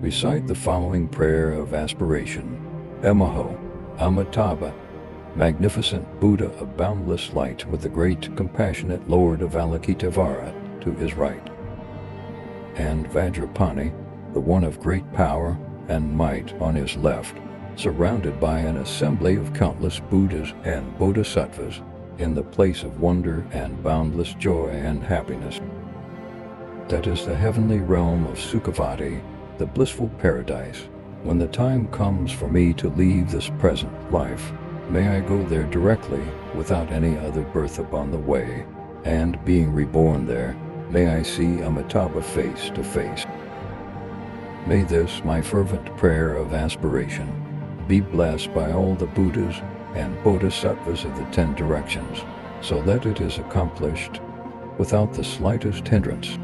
Recite the following prayer of aspiration. Emaho, Amitābha, magnificent Buddha of boundless light with the great compassionate Lord of Avalokiteśvara to his right, and Vajrapani, the one of great power and might on his left, surrounded by an assembly of countless Buddhas and bodhisattvas in the place of wonder and boundless joy and happiness. That is the heavenly realm of Sukhavati, the blissful paradise. When the time comes for me to leave this present life, may I go there directly without any other birth upon the way, and being reborn there, may I see Amitābha face to face. May this, my fervent prayer of aspiration, be blessed by all the Buddhas and bodhisattvas of the 10 directions, so that it is accomplished without the slightest hindrance.